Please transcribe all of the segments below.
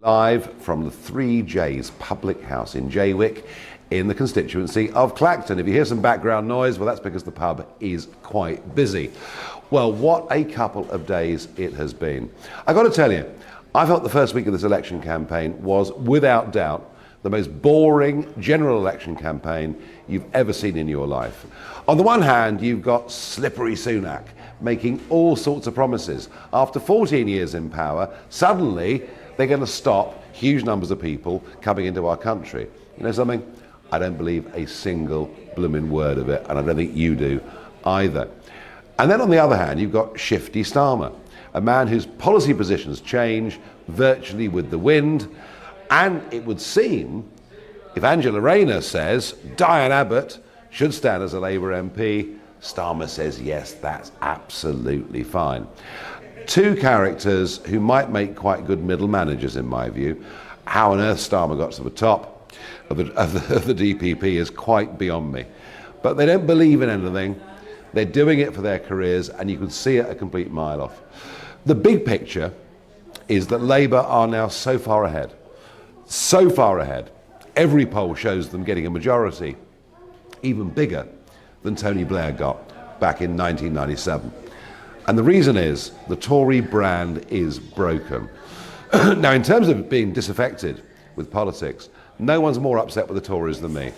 Live from the 3J's Public House in Jaywick in the constituency of Clacton. If you hear some background noise, well, that's because the pub is quite busy. Well, what a couple of days it has been. I've got to tell you, I felt the first week of this election campaign was, without doubt, the most boring general election campaign you've ever seen in your life. On the one hand, you've got slippery Sunak making all sorts of promises. After 14 years in power, suddenly they're going to stop huge numbers of people coming into our country. You know something? I don't believe a single blooming word of it, and I don't think you do either. And then on the other hand, you've got Shifty Starmer, a man whose policy positions change virtually with the wind. And it would seem, if Angela Rayner says Diane Abbott should stand as a Labour MP, Starmer says yes, that's absolutely fine. Two characters who might make quite good middle managers in my view. How on earth Starmer got to the top of the DPP is quite beyond me. But they don't believe in anything. They're doing it for their careers, and you can see it a complete mile off. The big picture is that Labour are now so far ahead. So far ahead. Every poll shows them getting a majority, even bigger than Tony Blair got back in 1997. And the reason is the Tory brand is broken. Now, in terms of being disaffected with politics, no one's more upset with the Tories than me.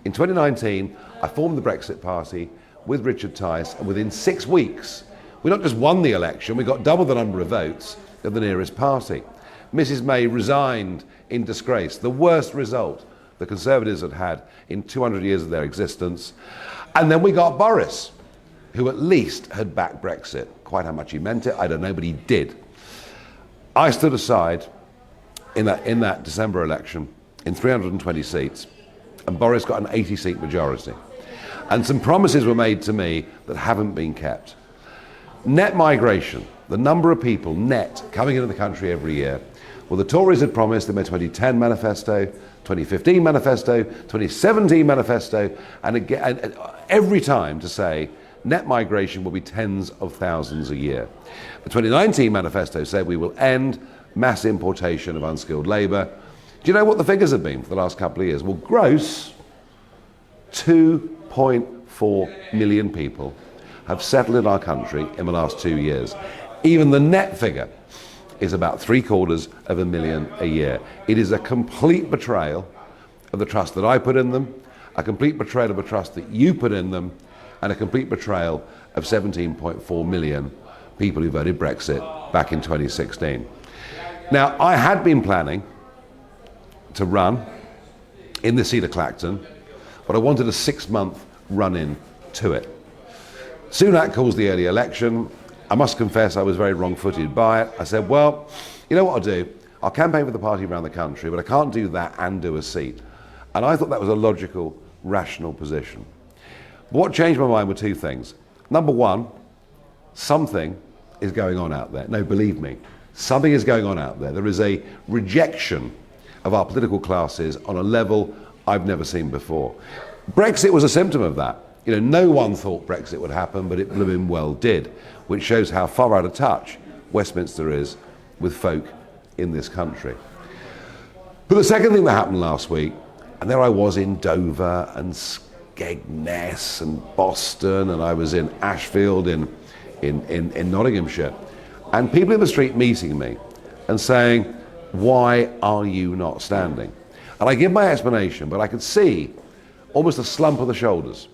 In 2019, I formed the Brexit Party with Richard Tice, and within 6 weeks, we not just won the election, we got double the number of votes of the nearest party. Mrs May resigned in disgrace, the worst result the Conservatives had had in 200 years of their existence. And then we got Boris, who at least had backed Brexit. Quite how much he meant it, I don't know, but he did. I stood aside in that December election in 320 seats, and Boris got an 80-seat majority. And some promises were made to me that haven't been kept. Net migration, the number of people net coming into the country every year. Well, the Tories had promised in their 2010 manifesto, 2015 manifesto, 2017 manifesto, and again, every time to say net migration will be tens of thousands a year. The 2019 manifesto said we will end mass importation of unskilled labour. Do you know what the figures have been for the last couple of years? Well, gross, 2.4 million people have settled in our country in the last 2 years. Even the net figure is about 750,000 a year. It is a complete betrayal of the trust that I put in them, a complete betrayal of the trust that you put in them, and a complete betrayal of 17.4 million people who voted Brexit back in 2016. Now, I had been planning to run in the seat of Clacton, but I wanted a 6-month run-in to it. Sunak calls the early election. I must confess I was very wrong-footed by it. I said, well, you know what I'll do? I'll campaign for the party around the country, but I can't do that and do a seat. And I thought that was a logical, rational position. But what changed my mind were two things. Number one, something is going on out there. No, believe me, something is going on out there. There is a rejection of our political classes on a level I've never seen before. Brexit was a symptom of that. You know, no one thought Brexit would happen, but it blooming well did, which shows how far out of touch Westminster is with folk in this country. But the second thing that happened last week, and there I was in Dover and Skegness and Boston, and I was in Ashfield in Nottinghamshire, and people in the street meeting me and saying, why are you not standing? And I give my explanation, but I could see almost a slump of the shoulders,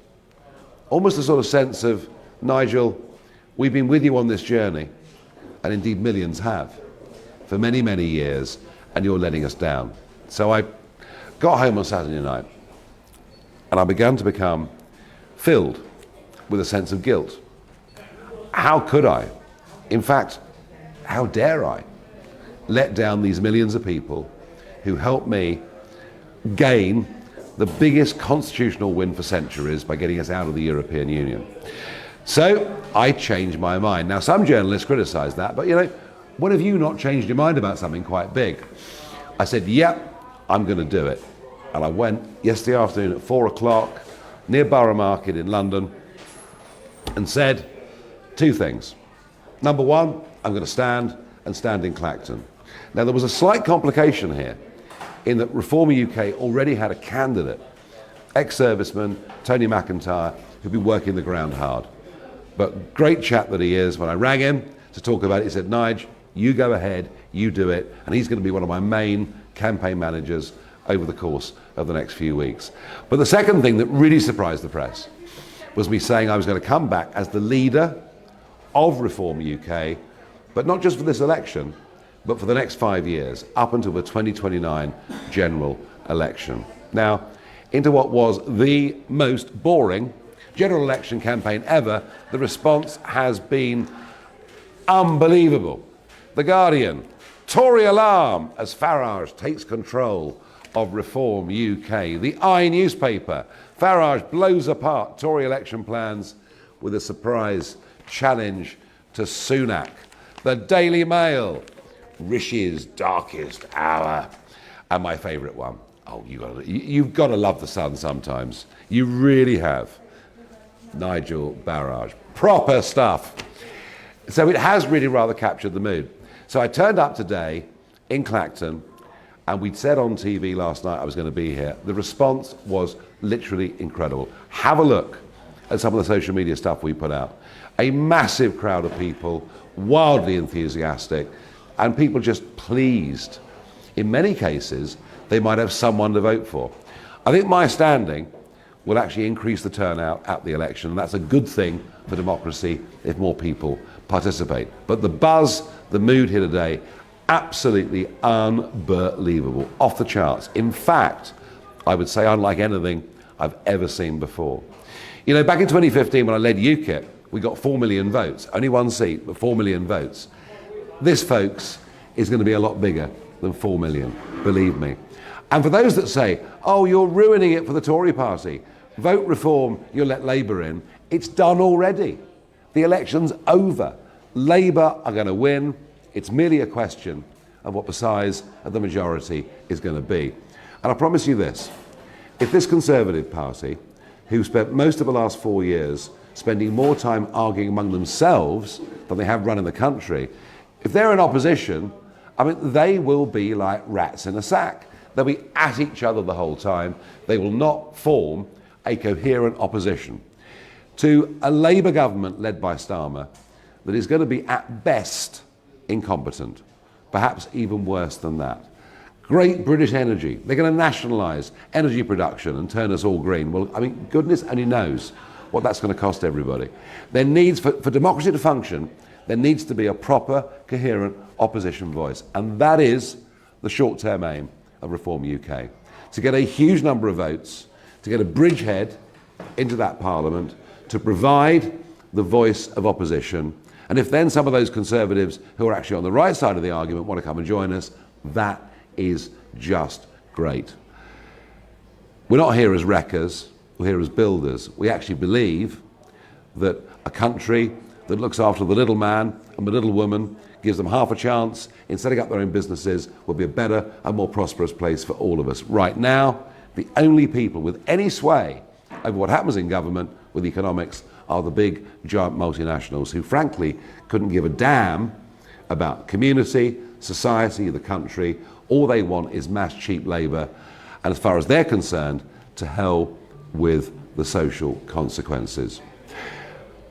almost a sort of sense of, Nigel, we've been with you on this journey, and indeed millions have, for many, many years, and you're letting us down. So I got home on Saturday night, and I began to become filled with a sense of guilt. How could I? In fact, how dare I let down these millions of people who helped me gain the biggest constitutional win for centuries by getting us out of the European Union? So I changed my mind. Now, some journalists criticise that, but you know, when have you not changed your mind about something quite big? I said, yep, I'm going to do it. And I went yesterday afternoon at 4 o'clock near Borough Market in London and said two things. Number one, I'm going to stand in Clacton. Now, there was a slight complication here in that Reform UK already had a candidate, ex-serviceman Tony McIntyre, who'd been working the ground hard. But great chap that he is, when I rang him to talk about it, he said, Nigel, you go ahead, you do it, and he's going to be one of my main campaign managers over the course of the next few weeks. But the second thing that really surprised the press was me saying I was going to come back as the leader of Reform UK, but not just for this election, but for the next 5 years, up until the 2029 general election. Now, into what was the most boring general election campaign ever, the response has been unbelievable. The Guardian, Tory alarm as Farage takes control of Reform UK. The I newspaper, Farage blows apart Tory election plans with a surprise challenge to Sunak. The Daily Mail, Rishi's darkest hour. And my favourite one, you've got to love the Sun sometimes. You really have. Nigel Farage. Proper stuff. So it has really rather captured the mood. So I turned up today in Clacton, and we'd said on TV last night I was going to be here. The response was literally incredible. Have a look at some of the social media stuff we put out. A massive crowd of people, wildly enthusiastic, and people just pleased. In many cases, they might have someone to vote for. I think my standing will actually increase the turnout at the election, and that's a good thing for democracy if more people participate. But the buzz, the mood here today, absolutely unbelievable, off the charts. In fact, I would say unlike anything I've ever seen before. You know, back in 2015 when I led UKIP, we got 4 million votes, only one seat, but 4 million votes. This, folks, is going to be a lot bigger than 4 million, believe me. And for those that say, oh, you're ruining it for the Tory party, vote Reform, you'll let Labour in, it's done already. The election's over. Labour are going to win. It's merely a question of what the size of the majority is going to be. And I promise you this, if this Conservative Party, who spent most of the last 4 years spending more time arguing among themselves than they have run in the country, if they're in opposition, I mean, they will be like rats in a sack. They'll be at each other the whole time. They will not form a coherent opposition to a Labour government led by Starmer that is going to be at best incompetent, perhaps even worse than that. Great British Energy, they're going to nationalise energy production and turn us all green. Well, I mean, goodness only knows what that's going to cost everybody. There needs, for democracy to function, there needs to be a proper, coherent opposition voice. And that is the short-term aim of Reform UK. To get a huge number of votes, to get a bridgehead into that parliament, to provide the voice of opposition. And if then some of those Conservatives who are actually on the right side of the argument want to come and join us, that is just great. We're not here as wreckers, we're here as builders. We actually believe that a country that looks after the little man and the little woman, gives them half a chance in setting up their own businesses, will be a better and more prosperous place for all of us. Right now, the only people with any sway over what happens in government with economics are the big, giant multinationals who, frankly, couldn't give a damn about community, society, the country. All they want is mass, cheap labour, and as far as they're concerned, to hell with the social consequences.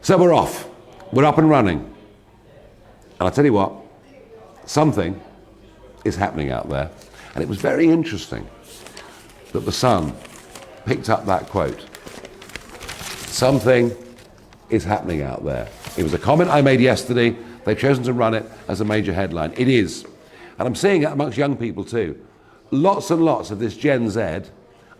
So we're off. We're up and running. And I'll tell you what, something is happening out there. And it was very interesting that the Sun picked up that quote. Something is happening out there. It was a comment I made yesterday. They've chosen to run it as a major headline. It is. And I'm seeing it amongst young people too. Lots and lots of this Gen Z,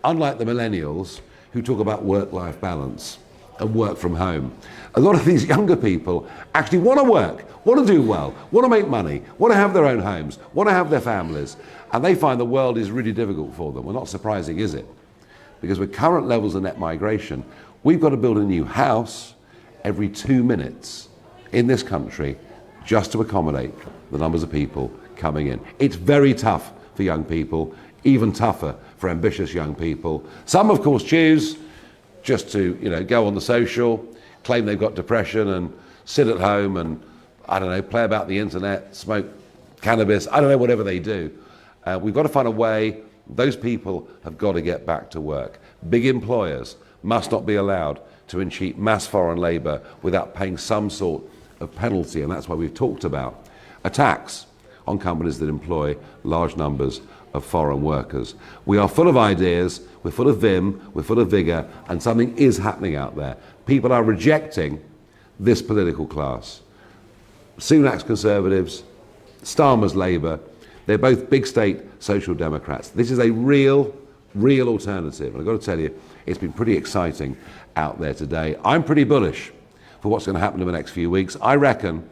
unlike the millennials, who talk about work-life balance and work from home. A lot of these younger people actually want to work, want to do well, want to make money, want to have their own homes, want to have their families, and they find the world is really difficult for them. Well, not surprising, is it? Because with current levels of net migration, we've got to build a new house every 2 minutes in this country just to accommodate the numbers of people coming in. It's very tough for young people, even tougher for ambitious young people. Some, of course, choose just to, go on the social, claim they've got depression and sit at home and, play about the internet, smoke cannabis, I don't know, whatever they do. We've got to find a way. Those people have got to get back to work. Big employers must not be allowed to cheat mass foreign labour without paying some sort of penalty, and that's why we've talked about a tax on companies that employ large numbers of foreign workers. We are full of ideas, we're full of vim, we're full of vigour, and something is happening out there. People are rejecting this political class. Sunak's Conservatives, Starmer's Labour, they're both big state social democrats. This is a real alternative. And I've got to tell you, it's been pretty exciting out there today. I'm pretty bullish for what's going to happen in the next few weeks. I reckon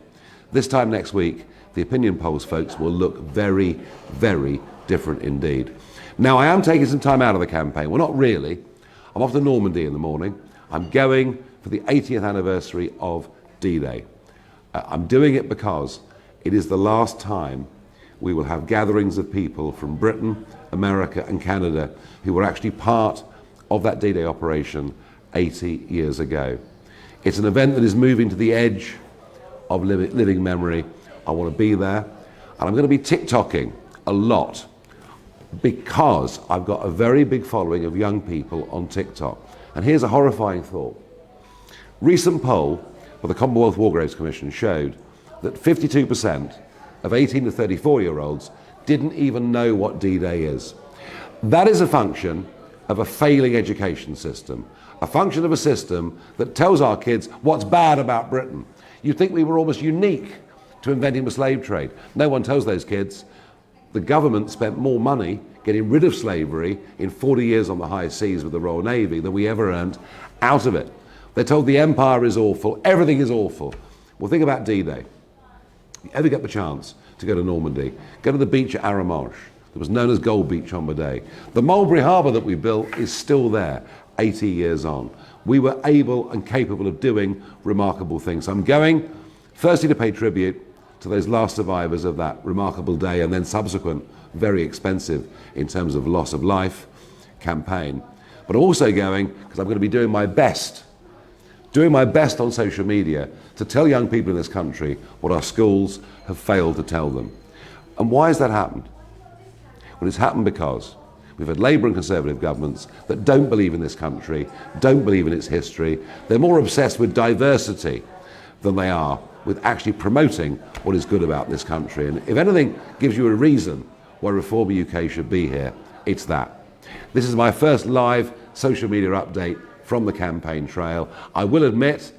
this time next week, the opinion polls, folks, will look very, very different indeed. Now, I am taking some time out of the campaign. Well, not really. I'm off to Normandy in the morning. I'm going for the 80th anniversary of D-Day. I'm doing it because it is the last time we will have gatherings of people from Britain, America and Canada who were actually part of that D-Day operation 80 years ago. It's an event that is moving to the edge of living memory. I want to be there, and I'm going to be TikToking a lot because I've got a very big following of young people on TikTok. And here's a horrifying thought. Recent poll by the Commonwealth War Graves Commission showed that 52% of 18 to 34-year-olds didn't even know what D-Day is. That is a function of a failing education system, a function of a system that tells our kids what's bad about Britain. You'd think we were almost unique to inventing the slave trade. No one tells those kids the government spent more money getting rid of slavery in 40 years on the high seas with the Royal Navy than we ever earned out of it. They're told the empire is awful, everything is awful. Well, think about D-Day. If you ever get the chance to go to Normandy, go to the beach at Arromanches. That was known as Gold Beach on the day. The Mulberry Harbour that we built is still there, 80 years on. We were able and capable of doing remarkable things. I'm going, firstly, to pay tribute to those last survivors of that remarkable day and then subsequent, very expensive in terms of loss of life, campaign. But also going, because I'm going to be doing my best on social media to tell young people in this country what our schools have failed to tell them. And why has that happened? Well, it's happened because we've had Labour and Conservative governments that don't believe in this country, don't believe in its history. They're more obsessed with diversity than they are with actually promoting what is good about this country. And if anything gives you a reason why Reform UK should be here, it's that. This is my first live social media update from the campaign trail. I will admit,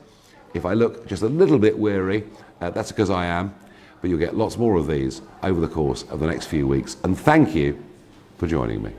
if I look just a little bit weary, that's because I am, but you'll get lots more of these over the course of the next few weeks. And thank you for joining me.